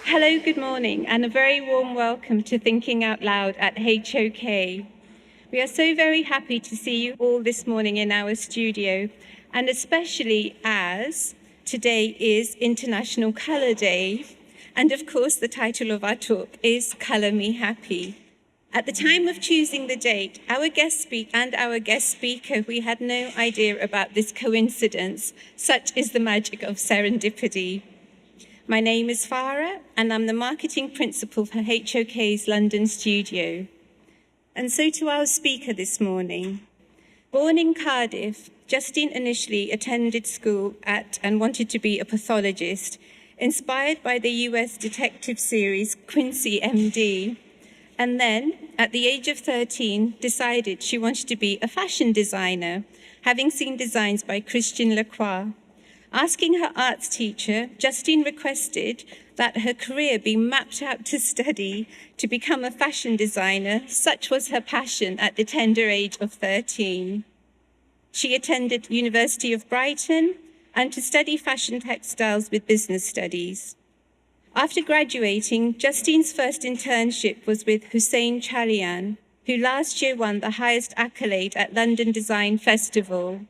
Hello, good morning, and a very warm welcome to Thinking Out Loud at HOK. We are so very happy to see you all this morning in our studio, and especially as today is International Colour Day, and of course the title of our talk is Colour Me Happy. At the time of choosing the date, our guest speaker, we had no idea about this coincidence. Such is the magic of serendipity. My name is Farah, and I'm the marketing principal for HOK's London studio. And so to our speaker this morning. Born in Cardiff, Justine initially attended school at and wanted to be a pathologist, inspired by the US detective series Quincy, MD. And then, at the age of 13, decided she wanted to be a fashion designer, having seen designs by Christian Lacroix. Asking her arts teacher, Justine requested that her career be mapped out to study to become a fashion designer. Such was her passion at the tender age of 13. She attended University of Brighton and to study fashion textiles with business studies. After graduating, Justine's first internship was with Hussein Chalian, who last year won the highest accolade at London Design Festival.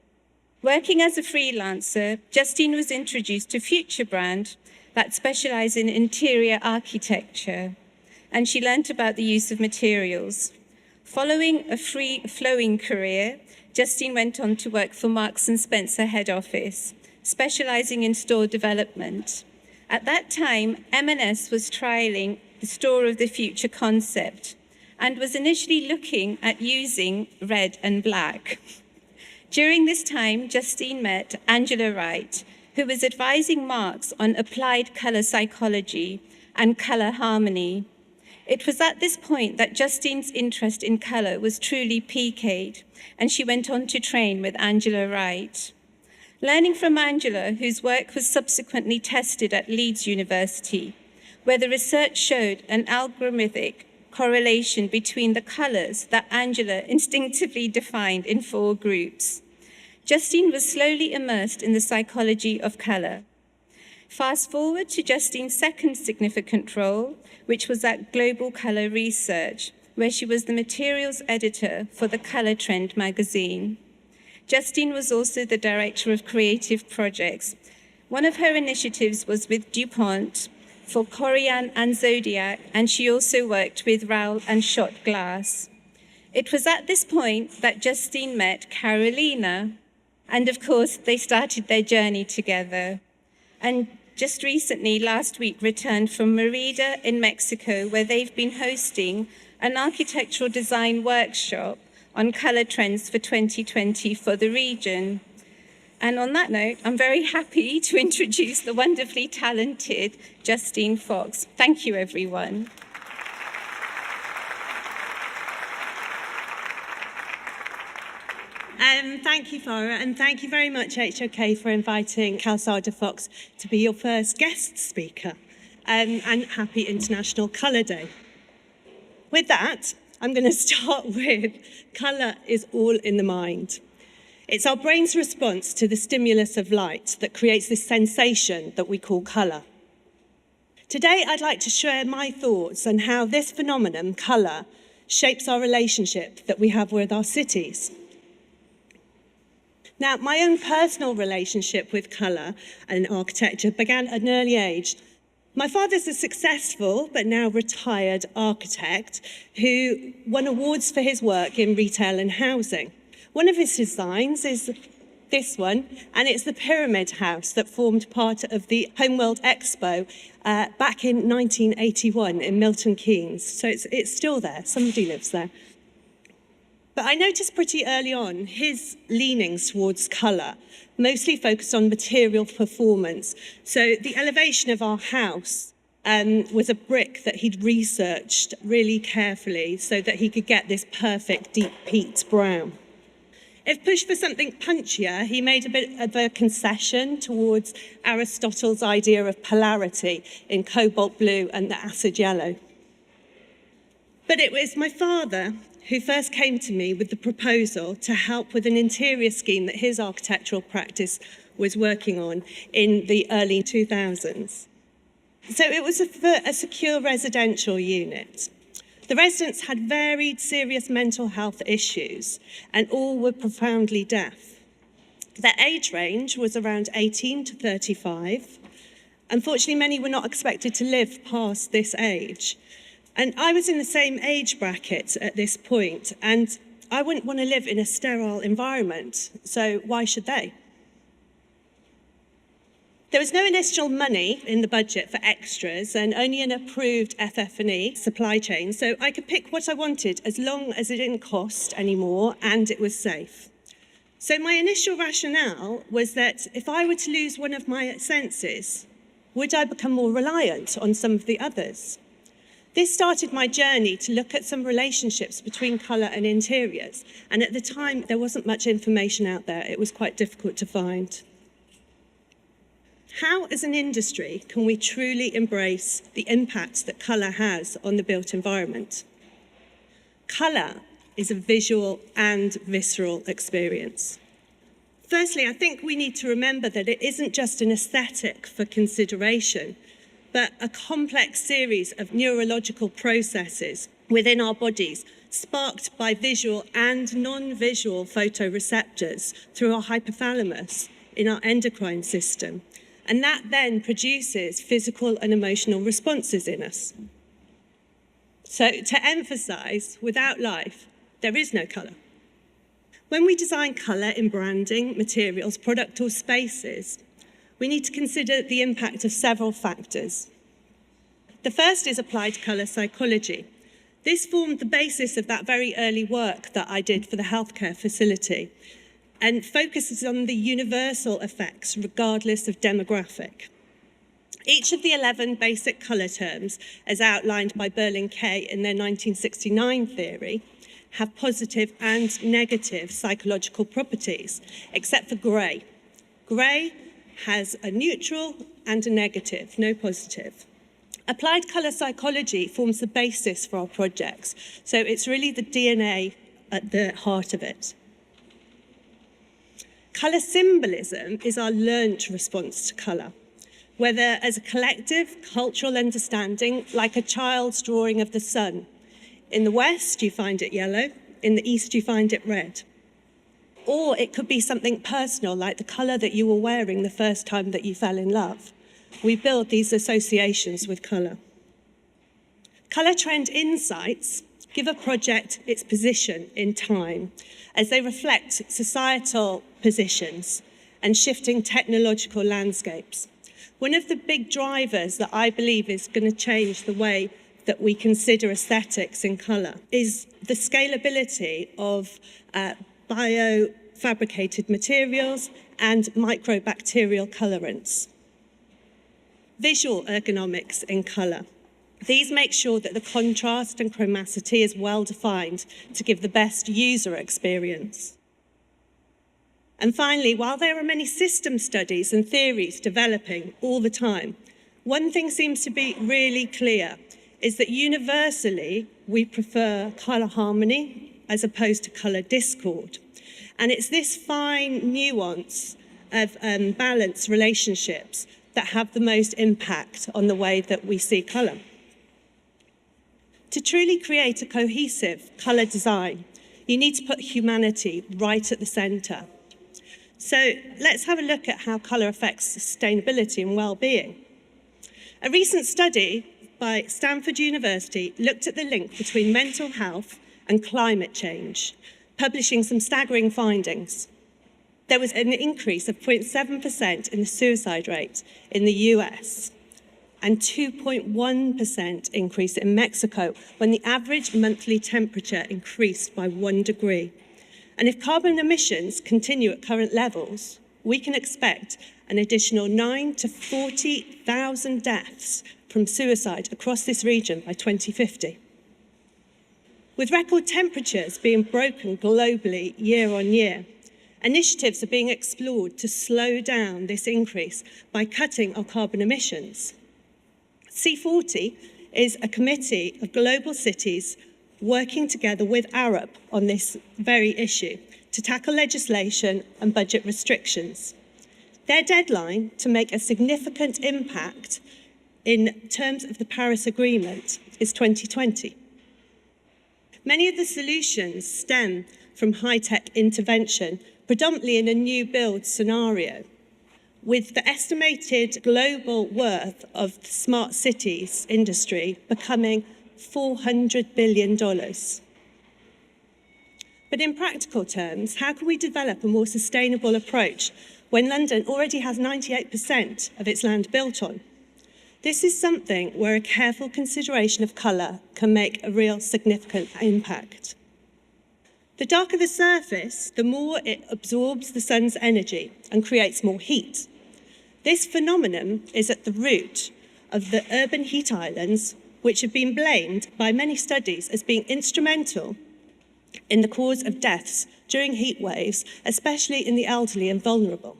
Working as a freelancer, Justine was introduced to Future Brand that specialized in interior architecture, and she learnt about the use of materials. Following a free-flowing career, Justine went on to work for Marks & Spencer head office, specializing in store development. At that time, M&S was trialing the Store of the Future concept and was initially looking at using red and black. During this time, Justine met Angela Wright, who was advising Marks on applied color psychology and color harmony. It was at this point that Justine's interest in color was truly piqued, and she went on to train with Angela Wright. Learning from Angela, whose work was subsequently tested at Leeds University, where the research showed an algorithmic correlation between the colors that Angela instinctively defined in 4 groups. Justine was slowly immersed in the psychology of color. Fast forward to Justine's second significant role, which was at Global Color Research, where she was the materials editor for the Color Trend magazine. Justine was also the director of creative projects. One of her initiatives was with DuPont for Corian and Zodiac, and she also worked with Raoul and Shot Glass. It was at this point that Justine met Carolina, and of course, they started their journey together. And just recently, last week, returned from Merida in Mexico, where they've been hosting an architectural design workshop on color trends for 2020 for the region. And on that note, I'm very happy to introduce the wonderfully talented Justine Fox. Thank you, everyone. Thank you, Farah, and thank you very much, HOK, for inviting Calzada Fox to be your first guest speaker. And happy International Colour Day. With that, I'm going to start with colour is all in the mind. It's our brain's response to the stimulus of light that creates this sensation that we call colour. Today, I'd like to share my thoughts on how this phenomenon, colour, shapes our relationship that we have with our cities. Now, my own personal relationship with colour and architecture began at an early age. My father's a successful but now retired architect who won awards for his work in retail and housing. One of his designs is this one, and it's the Pyramid House that formed part of the Homeworld Expo back in 1981 in Milton Keynes. So it's still there, somebody lives there. But I noticed pretty early on his leanings towards colour, mostly focused on material performance. So the elevation of our house was a brick that he'd researched really carefully so that he could get this perfect deep peat brown. If pushed for something punchier, he made a bit of a concession towards Aristotle's idea of polarity in cobalt blue and the acid yellow. But it was my father who first came to me with the proposal to help with an interior scheme that his architectural practice was working on in the early 2000s. So it was for a secure residential unit. The residents had varied serious mental health issues, and all were profoundly deaf. Their age range was around 18 to 35. Unfortunately, many were not expected to live past this age. And I was in the same age bracket at this point, and I wouldn't want to live in a sterile environment, so why should they? There was no initial money in the budget for extras and only an approved FF&E supply chain, so I could pick what I wanted as long as it didn't cost any more and it was safe. So my initial rationale was that if I were to lose one of my senses, would I become more reliant on some of the others? This started my journey to look at some relationships between colour and interiors, and at the time there wasn't much information out there. It was quite difficult to find. How, as an industry, can we truly embrace the impact that colour has on the built environment? Colour is a visual and visceral experience. Firstly, I think we need to remember that it isn't just an aesthetic for consideration, but a complex series of neurological processes within our bodies, sparked by visual and non-visual photoreceptors through our hypothalamus in our endocrine system. And that then produces physical and emotional responses in us. So to emphasize, without life, there is no colour. When we design colour in branding, materials, product or spaces, we need to consider the impact of several factors. The first is applied colour psychology. This formed the basis of that very early work that I did for the healthcare facility and focuses on the universal effects regardless of demographic. Each of the 11 basic colour terms, as outlined by Berlin-Kay in their 1969 theory, have positive and negative psychological properties, except for grey. Grey has a neutral and a negative, no positive. Applied colour psychology forms the basis for our projects, so it's really the DNA at the heart of it. Colour symbolism is our learnt response to colour, whether as a collective cultural understanding, like a child's drawing of the sun. In the West, you find it yellow. In the East, you find it red. Or it could be something personal, like the colour that you were wearing the first time that you fell in love. We build these associations with colour. Colour trend insights give a project its position in time as they reflect societal positions and shifting technological landscapes. One of the big drivers that I believe is going to change the way that we consider aesthetics in colour is the scalability of biofabricated materials and microbacterial colorants. Visual ergonomics in colour. These make sure that the contrast and chromacity is well defined to give the best user experience. And finally, while there are many system studies and theories developing all the time, one thing seems to be really clear, is that universally we prefer colour harmony as opposed to colour discord. And it's this fine nuance of balance relationships that have the most impact on the way that we see colour. To truly create a cohesive colour design, you need to put humanity right at the centre. So let's have a look at how colour affects sustainability and well-being. A recent study by Stanford University looked at the link between mental health and climate change, publishing some staggering findings. There was an increase of 0.7% in the suicide rate in the US and 2.1% increase in Mexico when the average monthly temperature increased by 1 degree. And if carbon emissions continue at current levels, we can expect an additional 9,000 to 40,000 deaths from suicide across this region by 2050. With record temperatures being broken globally year on year, initiatives are being explored to slow down this increase by cutting our carbon emissions. C40 is a committee of global cities working together with Arab on this very issue to tackle legislation and budget restrictions. Their deadline to make a significant impact in terms of the Paris Agreement is 2020. Many of the solutions stem from high-tech intervention, predominantly in a new build scenario, with the estimated global worth of the smart cities industry becoming $400 billion. But in practical terms, how can we develop a more sustainable approach when London already has 98% of its land built on? This is something where a careful consideration of colour can make a real significant impact. The darker the surface, the more it absorbs the sun's energy and creates more heat. This phenomenon is at the root of the urban heat islands, which have been blamed by many studies as being instrumental in the cause of deaths during heat waves, especially in the elderly and vulnerable.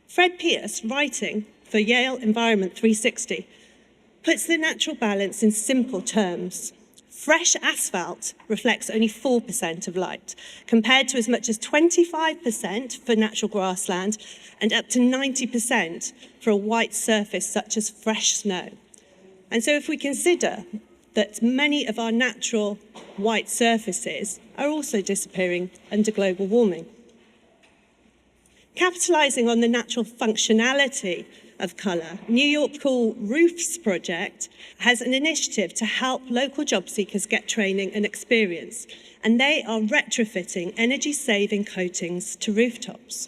Fred Pierce, writing for Yale Environment 360, puts the natural balance in simple terms. Fresh asphalt reflects only 4% of light, compared to as much as 25% for natural grassland and up to 90% for a white surface such as fresh snow. And so if we consider that many of our natural white surfaces are also disappearing under global warming. Capitalising on the natural functionality of colour, New York Cool Roofs project has an initiative to help local job seekers get training and experience, and they are retrofitting energy-saving coatings to rooftops.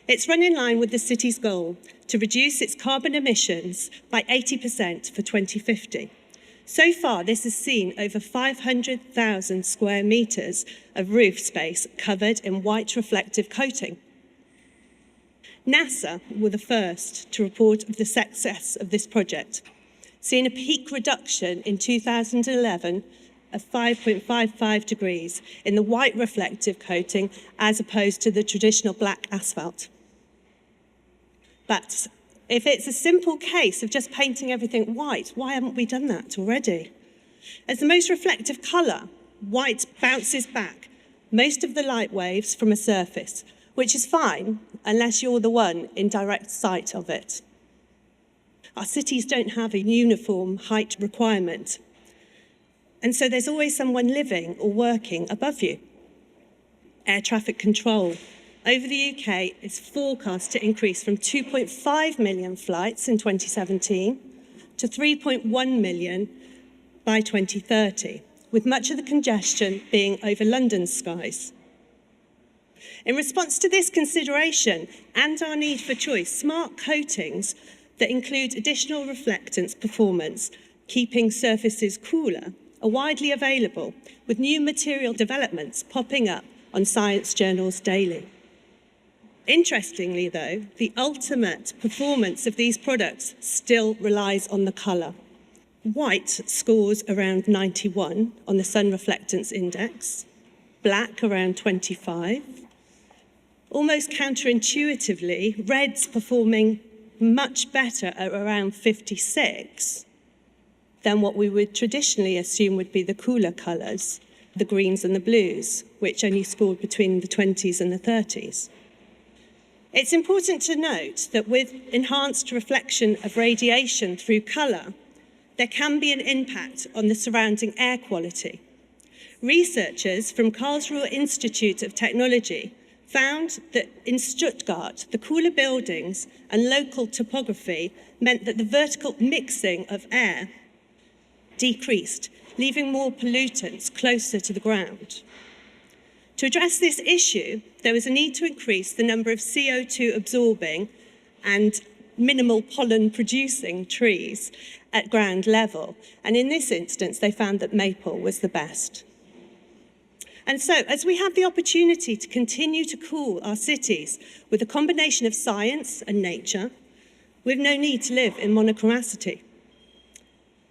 It's run in line with the city's goal to reduce its carbon emissions by 80% for 2050. So far, this has seen over 500,000 square metres of roof space covered in white reflective coating. NASA were the first to report of the success of this project, seeing a peak reduction in 2011 of 5.55 degrees in the white reflective coating as opposed to the traditional black asphalt. But if it's a simple case of just painting everything white, why haven't we done that already? As the most reflective colour, white bounces back most of the light waves from a surface, which is fine unless you're the one in direct sight of it. Our cities don't have a uniform height requirement, and so there's always someone living or working above you. Air traffic control over the UK is forecast to increase from 2.5 million flights in 2017 to 3.1 million by 2030, with much of the congestion being over London's skies. In response to this consideration and our need for choice, smart coatings that include additional reflectance performance, keeping surfaces cooler, are widely available, with new material developments popping up on science journals daily. Interestingly, though, the ultimate performance of these products still relies on the colour. White scores around 91 on the sun reflectance index, black around 25. Almost counterintuitively, red's performing much better at around 56 than what we would traditionally assume would be the cooler colours, the greens and the blues, which only scored between the 20s and the 30s. It's important to note that with enhanced reflection of radiation through colour, there can be an impact on the surrounding air quality. Researchers from Karlsruhe Institute of Technology found that in Stuttgart, the cooler buildings and local topography meant that the vertical mixing of air decreased, leaving more pollutants closer to the ground. To address this issue, there was a need to increase the number of CO2 absorbing and minimal pollen producing trees at ground level. And in this instance, they found that maple was the best. And so, as we have the opportunity to continue to cool our cities with a combination of science and nature, we've no need to live in monochromaticity.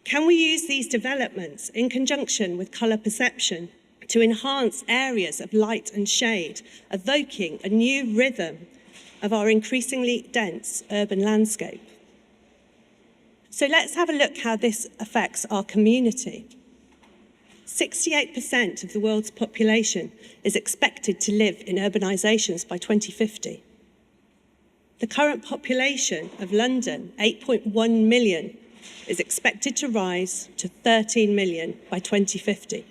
Can we use these developments in conjunction with colour perception to enhance areas of light and shade, evoking a new rhythm of our increasingly dense urban landscape? So let's have a look how this affects our community. 68% of the world's population is expected to live in urbanizations by 2050. The current population of London, 8.1 million, is expected to rise to 13 million by 2050.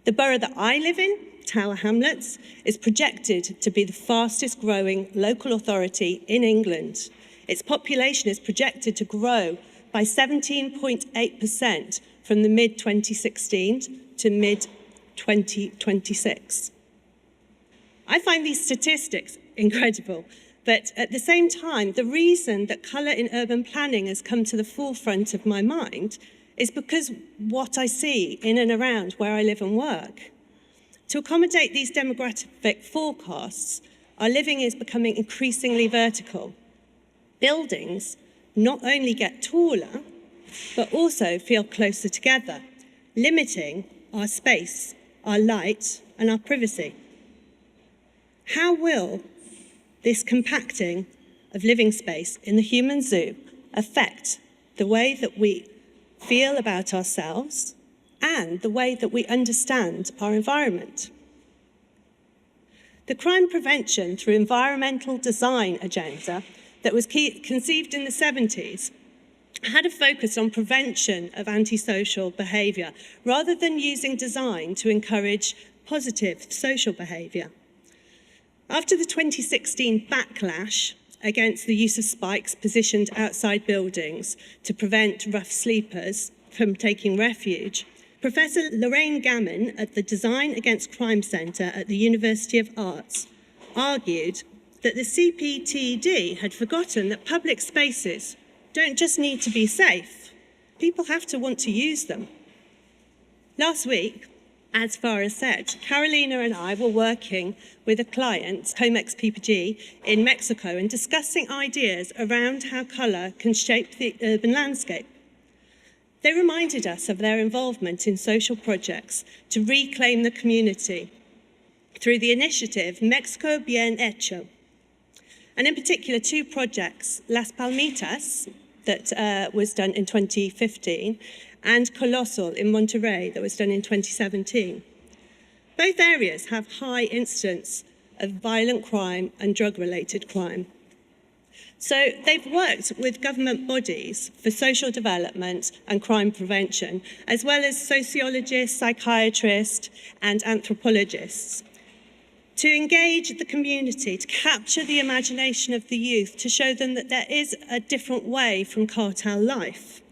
The borough that I live in, Tower Hamlets, is projected to be the fastest growing local authority in England. Its population is projected to grow by 17.8% from the mid-2016 to mid-2026. I find these statistics incredible, but at the same time, the reason that colour in urban planning has come to the forefront of my mind is because what I see in and around where I live and work. To accommodate these demographic forecasts, our living is becoming increasingly vertical. Buildings not only get taller, but also feel closer together, limiting our space, our light, and our privacy. How will this compacting of living space in the human zoo affect the way that we feel about ourselves and the way that we understand our environment? The crime prevention through environmental design agenda that was conceived in the 70s had a focus on prevention of antisocial behaviour rather than using design to encourage positive social behaviour. After the 2016 backlash against the use of spikes positioned outside buildings to prevent rough sleepers from taking refuge, Professor Lorraine Gammon at the Design Against Crime Centre at the University of Arts argued that the CPTD had forgotten that public spaces don't just need to be safe, people have to want to use them. Last week, as Farah said, Carolina and I were working with a client, Comex PPG, in Mexico and discussing ideas around how colour can shape the urban landscape. They reminded us of their involvement in social projects to reclaim the community through the initiative Mexico Bien Hecho. And in particular, two projects, Las Palmitas, that was done in 2015, and Colossal in Monterrey, that was done in 2017. Both areas have high incidence of violent crime and drug-related crime. So they've worked with government bodies for social development and crime prevention, as well as sociologists, psychiatrists, and anthropologists, to engage the community, to capture the imagination of the youth, to show them that there is a different way from cartel life,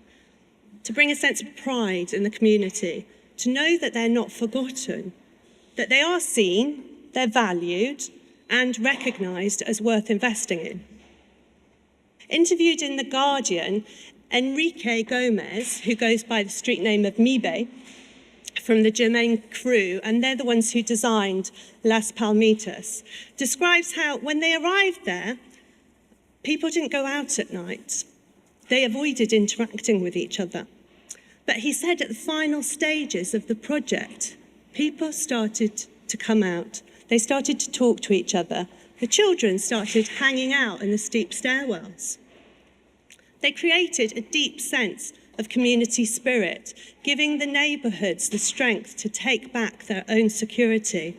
to bring a sense of pride in the community, to know that they're not forgotten, that they are seen, they're valued, and recognised as worth investing in. Interviewed in The Guardian, Enrique Gomez, who goes by the street name of Mibe, from the Germain crew, and they're the ones who designed Las Palmitas, describes how when they arrived there, people didn't go out at night. They avoided interacting with each other. But he said at the final stages of the project, people started to come out. They started to talk to each other. The children started hanging out in the steep stairwells. They created a deep sense of community spirit, giving the neighbourhoods the strength to take back their own security.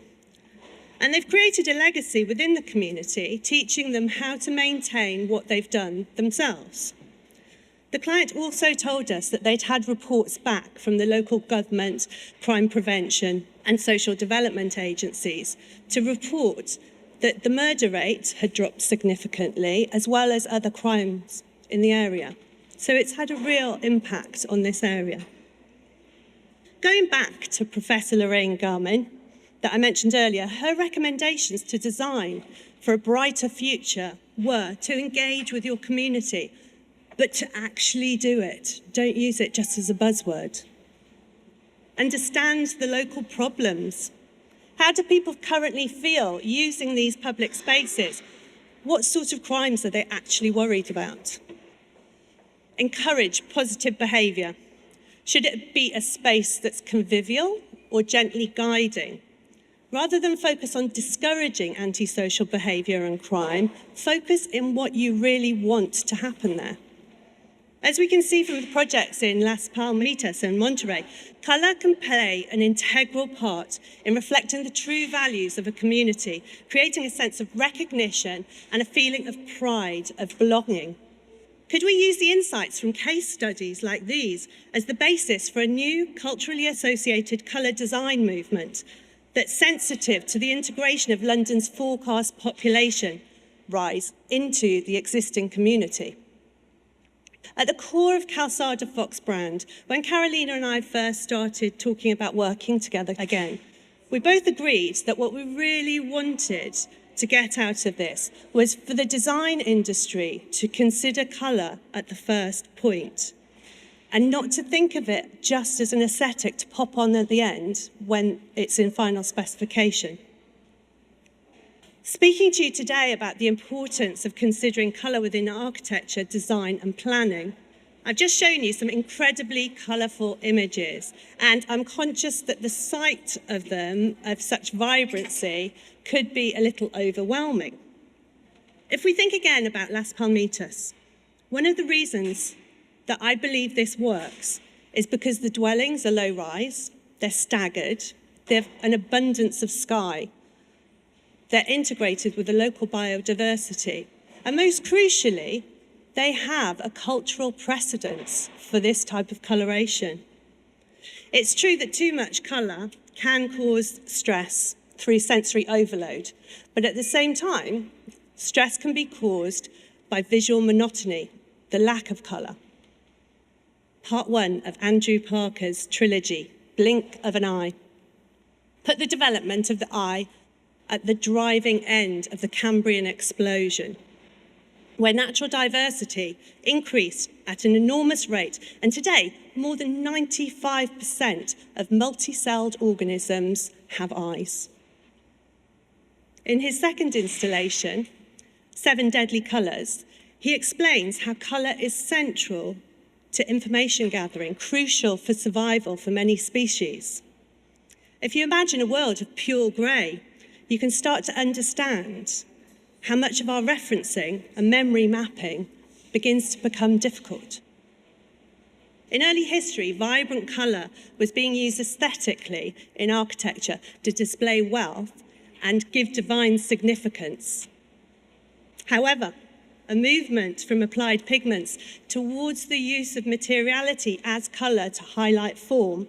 And they've created a legacy within the community, teaching them how to maintain what they've done themselves. The client also told us that they'd had reports back from the local government, crime prevention and social development agencies to report that the murder rate had dropped significantly, as well as other crimes in the area. So it's had a real impact on this area. Going back to Professor Lorraine Gammon, that I mentioned earlier, her recommendations to design for a brighter future were to engage with your community, but to actually do it. Don't use it just as a buzzword. Understand the local problems. How do people currently feel using these public spaces? What sort of crimes are they actually worried about? Encourage positive behaviour. Should it be a space that's convivial or gently guiding? Rather than focus on discouraging antisocial behaviour and crime, focus in what you really want to happen there. As we can see from the projects in Las Palmitas and Monterrey, colour can play an integral part in reflecting the true values of a community, creating a sense of recognition and a feeling of pride, of belonging. Could we use the insights from case studies like these as the basis for a new culturally associated colour design movement that's sensitive to the integration of London's forecast population rise into the existing community? At the core of Calzada Fox brand, when Carolina and I first started talking about working together again, we both agreed that what we really wanted to get out of this was for the design industry to consider colour at the first point and not to think of it just as an aesthetic to pop on at the end when it's in final specification. Speaking to you today about the importance of considering colour within architecture, design and planning, I've just shown you some incredibly colourful images, and I'm conscious that the sight of them, of such vibrancy, could be a little overwhelming. If we think again about Las Palmitas, one of the reasons that I believe this works is because the dwellings are low-rise, they're staggered, they have an abundance of sky, they're integrated with the local biodiversity, and most crucially, they have a cultural precedence for this type of coloration. It's true that too much colour can cause stress through sensory overload, but at the same time, stress can be caused by visual monotony, the lack of colour. Part 1 of Andrew Parker's trilogy, Blink of an Eye, put the development of the eye at the driving end of the Cambrian explosion, where natural diversity increased at an enormous rate, and today more than 95% of multi-celled organisms have eyes. In his second installation, 7 Deadly Colours, he explains how colour is central to information gathering, crucial for survival for many species. If you imagine a world of pure grey, you can start to understand how much of our referencing and memory mapping begins to become difficult. In early history, vibrant colour was being used aesthetically in architecture to display wealth and give divine significance. However, a movement from applied pigments towards the use of materiality as colour to highlight form,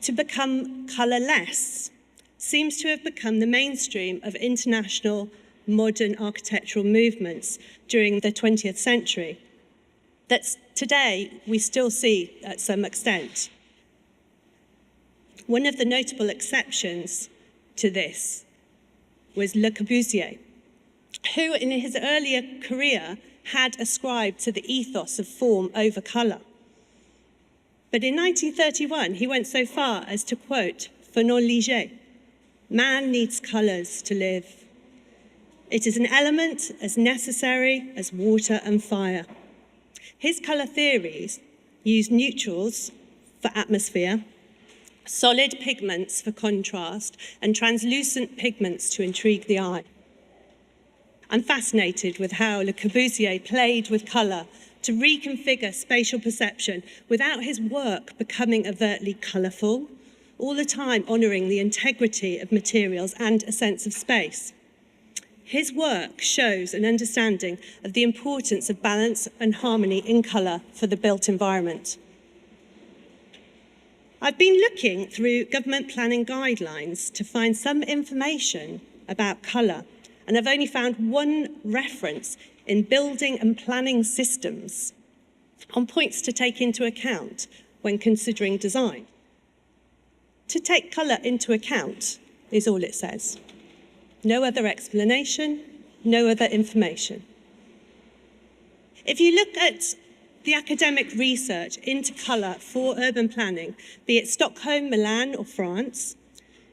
to become colourless, seems to have become the mainstream of international modern architectural movements during the 20th century that today we still see at some extent. One of the notable exceptions to this was Le Corbusier, who in his earlier career had ascribed to the ethos of form over colour. But in 1931, he went so far as to quote Fernand Léger, "Man needs colours to live. It is an element as necessary as water and fire." His colour theories use neutrals for atmosphere, solid pigments for contrast, and translucent pigments to intrigue the eye. I'm fascinated with how Le Corbusier played with colour to reconfigure spatial perception without his work becoming overtly colourful, all the time honouring the integrity of materials and a sense of space. His work shows an understanding of the importance of balance and harmony in colour for the built environment. I've been looking through government planning guidelines to find some information about colour, and I've only found one reference in building and planning systems on points to take into account when considering design. To take colour into account is all it says. No other explanation, no other information. If you look at the academic research into colour for urban planning, be it Stockholm, Milan or France,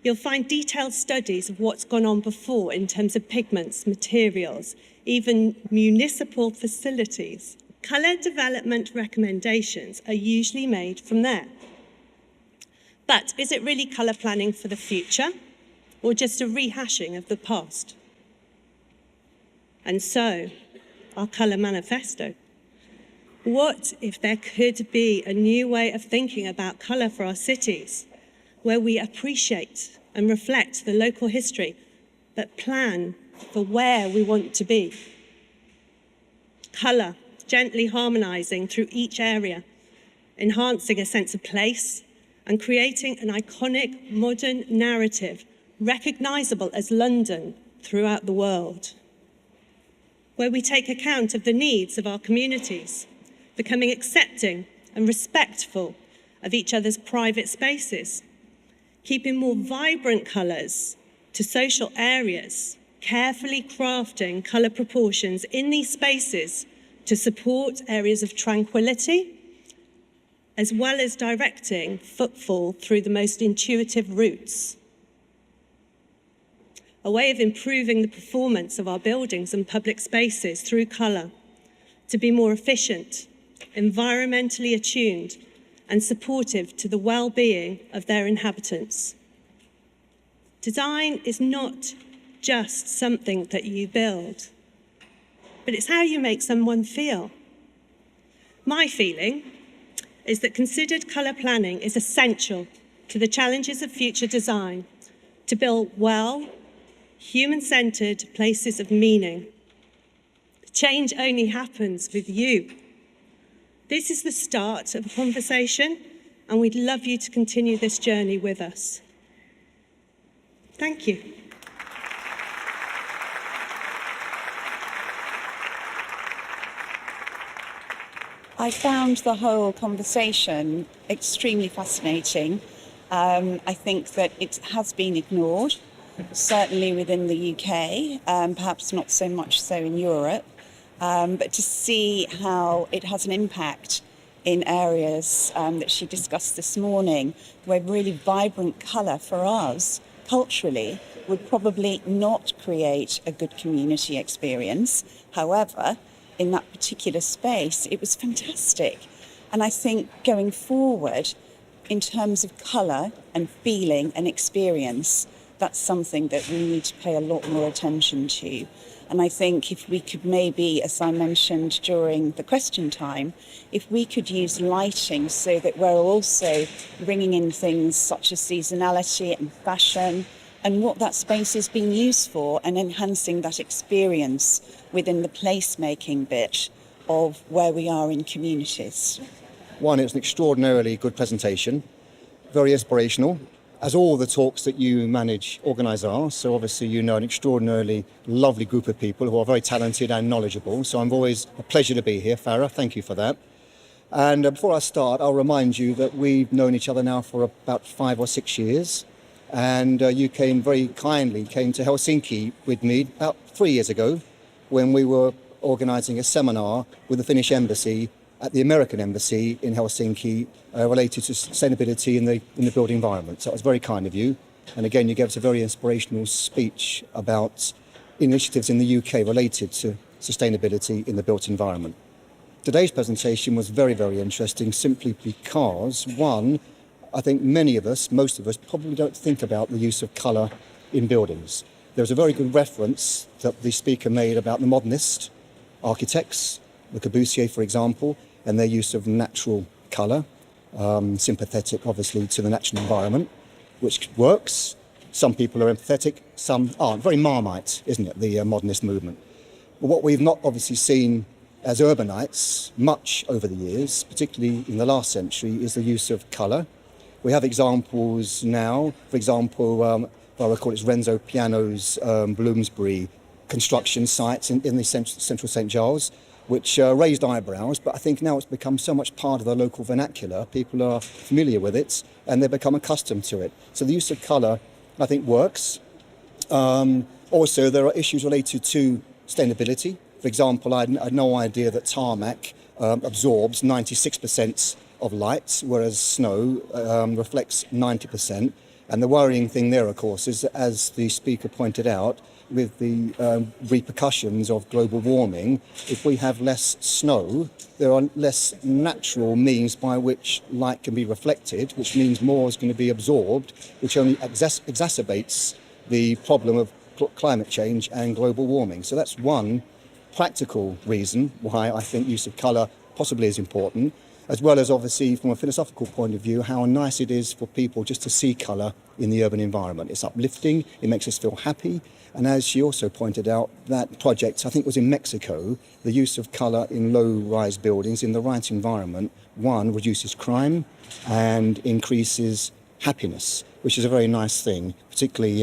you'll find detailed studies of what's gone on before in terms of pigments, materials, even municipal facilities. Colour development recommendations are usually made from there. But is it really colour planning for the future, or just a rehashing of the past? And so, our colour manifesto. What if there could be a new way of thinking about colour for our cities, where we appreciate and reflect the local history, but plan for where we want to be? Colour, gently harmonising through each area, enhancing a sense of place and creating an iconic modern narrative recognisable as London throughout the world, where we take account of the needs of our communities, becoming accepting and respectful of each other's private spaces, keeping more vibrant colours to social areas, carefully crafting colour proportions in these spaces to support areas of tranquility, as well as directing footfall through the most intuitive routes. A way of improving the performance of our buildings and public spaces through colour, to be more efficient, environmentally attuned, and supportive to the well-being of their inhabitants. Design is not just something that you build, but it's how you make someone feel. My feeling is that considered colour planning is essential to the challenges of future design, to build well, human-centred places of meaning. Change only happens with you. This is the start of a conversation, and we'd love you to continue this journey with us. Thank you. I found the whole conversation extremely fascinating. I think that it has been ignored, certainly within the UK, perhaps not so much so in Europe. But to see how it has an impact in areas that she discussed this morning, where really vibrant colour for us, culturally, would probably not create a good community experience. However, in that particular space, it was fantastic. And I think going forward, in terms of colour and feeling and experience, that's something that we need to pay a lot more attention to. And I think if we could maybe, as I mentioned during the question time, if we could use lighting so that we're also bringing in things such as seasonality and fashion and what that space is being used for, and enhancing that experience within the placemaking bit of where we are in communities. One, it was an extraordinarily good presentation, very inspirational, as all the talks that you organise are. So obviously you know an extraordinarily lovely group of people who are very talented and knowledgeable. So I'm always a pleasure to be here, Farah. Thank you for that. And before I start, I'll remind you that we've known each other now for about 5 or 6 years. And you very kindly came to Helsinki with me about 3 years ago when we were organising a seminar with the Finnish Embassy at the American Embassy in Helsinki related to sustainability in the built environment. So it was very kind of you. And again, you gave us a very inspirational speech about initiatives in the UK related to sustainability in the built environment. Today's presentation was very, very interesting simply because, one, I think most of us probably don't think about the use of colour in buildings. There was a very good reference that the speaker made about the modernist architects, Le Corbusier, for example, and their use of natural colour, sympathetic, obviously, to the natural environment, which works. Some people are empathetic, some aren't. Very Marmite, isn't it, the modernist movement? But what we've not obviously seen as urbanites much over the years, particularly in the last century, is the use of colour. We have examples now, for example, I recall it's Renzo Piano's Bloomsbury construction sites in the central St. Giles, which raised eyebrows, but I think now it's become so much part of the local vernacular, people are familiar with it, and they've become accustomed to it. So the use of colour, I think, works. Also, there are issues related to sustainability. For example, I had no idea that tarmac absorbs 96% of light, whereas snow reflects 90%. And the worrying thing there, of course, is that, as the speaker pointed out, with the repercussions of global warming, if we have less snow, there are less natural means by which light can be reflected, which means more is going to be absorbed, which only exacerbates the problem of climate change and global warming. So that's one practical reason why I think use of colour possibly as important, as well as obviously from a philosophical point of view, how nice it is for people just to see colour in the urban environment. It's uplifting, it makes us feel happy. And as she also pointed out, that project, I think was in Mexico, the use of colour in low-rise buildings in the right environment, one, reduces crime and increases happiness, which is a very nice thing, particularly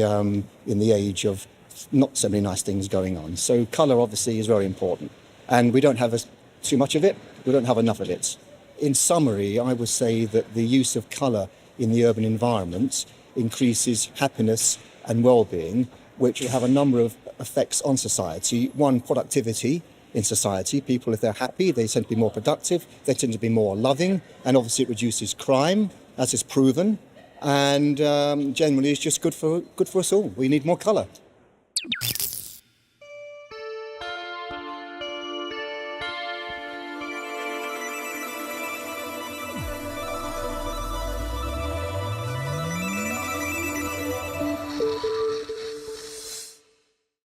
in the age of not so many nice things going on. So colour obviously is very important. And we don't have too much of it, we don't have enough of it. In summary, I would say that the use of colour in the urban environment increases happiness and well-being, which will have a number of effects on society. One, productivity in society. People, if they're happy, they tend to be more productive, they tend to be more loving, and obviously it reduces crime, as is proven, and generally it's just good for us all. We need more colour.